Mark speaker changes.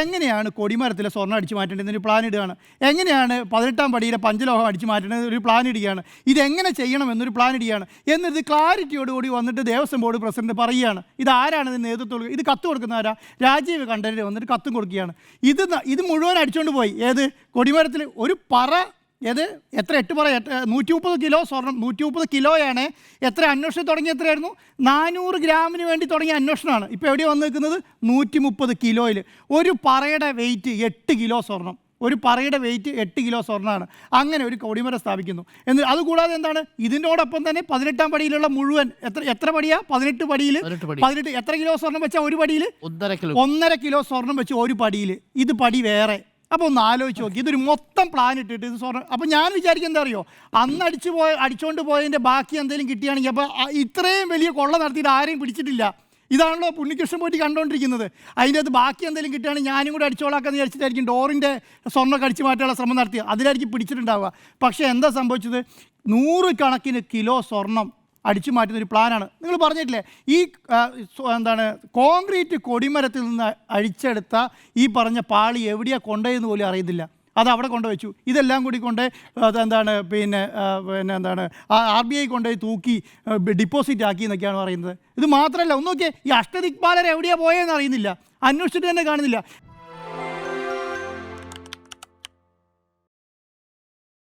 Speaker 1: എങ്ങനെയാണ് കൊടിമരത്തിലെ സ്വർണ്ണം അടിച്ചു മാറ്റേണ്ടതെന്നൊരു പ്ലാൻ ഇടുകയാണ്. എങ്ങനെയാണ് 18ാം പടിയിലെ പഞ്ചലോഹം അടിച്ചു മാറ്റേണ്ടത് ഒരു പ്ലാൻ ഇടുകയാണ്. ഇതെങ്ങനെ ചെയ്യണം എന്നൊരു പ്ലാൻ ഇടുകയാണ്. എന്നിട്ട് ക്ലാരിറ്റിയോടുകൂടി വന്നിട്ട് ദേവസ്വം ബോർഡ് പ്രസിഡന്റ് പറയുകയാണ്, ഇതാരാണ് ഇതിന് നേതൃത്വം, ഇത് കത്ത് കൊടുക്കുന്ന ആരാ? രാജീവ് കണ്ഠരര് വന്നിട്ട് കത്തും കൊടുക്കുകയാണ്. ഇത് മുഴുവൻ അടിച്ചുകൊണ്ട് പോയി. ഏത് കൊടിമരത്തിൽ ഒരു പറ, ഏത് എത്ര 8 പറ 130 കിലോ സ്വർണം, 130 കിലോയാണ്. എത്ര അന്വേഷണം തുടങ്ങി, എത്രയായിരുന്നു? 400 ഗ്രാമിന് വേണ്ടി തുടങ്ങിയ അന്വേഷണമാണ്. ഇപ്പോൾ എവിടെയാണ് വന്ന് നിൽക്കുന്നത്? 130 കിലോയിൽ. ഒരു പറയുടെ വെയിറ്റ് 8 കിലോ സ്വർണം. ഒരു പറയുടെ വെയിറ്റ് 8 കിലോ സ്വർണ്ണമാണ്. അങ്ങനെ ഒരു കൊടിമരം സ്ഥാപിക്കുന്നു. അതുകൂടാതെ എന്താണ്, ഇതിനോടൊപ്പം തന്നെ 18ാം പടിയിലുള്ള മുഴുവൻ എത്ര പടിയാ? 18 പടിയിൽ 18 എത്ര കിലോ സ്വർണം വെച്ചാൽ ഒരു പടിയിൽ? 1.5 കിലോ സ്വർണം വെച്ച് ഒരു പടിയിൽ. ഇത് പടി വേറെ. അപ്പോൾ ഒന്ന് ആലോചിച്ച് നോക്കി, ഇതൊരു മൊത്തം പ്ലാൻ ഇട്ടിട്ട് ഇത് സ്വർണ്ണം. അപ്പോൾ ഞാൻ വിചാരിക്കുന്നത് എന്താ അറിയോ, അന്ന് അടിച്ചുകൊണ്ട് പോയതിൻ്റെ ബാക്കി എന്തെങ്കിലും കിട്ടുകയാണെങ്കിൽ, അപ്പോൾ ഇത്രയും വലിയ കൊള്ള നടത്തിയിട്ട് ആരെയും പിടിച്ചിട്ടില്ല. ഇതാണല്ലോ ഉണ്ണികൃഷ്ണൻ പോയിട്ട് കണ്ടുകൊണ്ടിരിക്കുന്നത്. അതിൻ്റെ അത് ബാക്കി എന്തെങ്കിലും കിട്ടുകയാണെങ്കിൽ ഞാനും കൂടെ അടിച്ചോളാക്കാന്ന് വിചാരിച്ചിട്ടായിരിക്കും ഡോറിൻ്റെ സ്വർണ്ണം അടിച്ചു മാറ്റാനുള്ള ശ്രമം നടത്തിയത്. അതിലായിരിക്കും പിടിച്ചിട്ടുണ്ടാവുക. പക്ഷേ എന്താ സംഭവിച്ചത്? 100 കണക്കിന് കിലോ സ്വർണം അടിച്ചു മാറ്റുന്നൊരു പ്ലാനാണ്. നിങ്ങൾ പറഞ്ഞിട്ടില്ലേ, ഈ കോൺക്രീറ്റ് കൊടിമരത്തിൽ നിന്ന് അഴിച്ചെടുത്ത ഈ പറഞ്ഞ പാളി എവിടെയാണ് കൊണ്ടുപോയെന്ന് പോലും അറിയുന്നില്ല. അത് അവിടെ കൊണ്ടുവച്ചു. ഇതെല്ലാം കൂടി പിന്നെ RBI കൊണ്ടുപോയി തൂക്കി ഡിപ്പോസിറ്റ് ആക്കി എന്നൊക്കെയാണ് പറയുന്നത്. ഇത് മാത്രമല്ല, ഒന്ന് നോക്കിയേ, ഈ അഷ്ടദിക്പാലർ എവിടെയാണ് പോയതെന്ന് അറിയുന്നില്ല, അന്വേഷിച്ചിട്ട് തന്നെ കാണുന്നില്ല.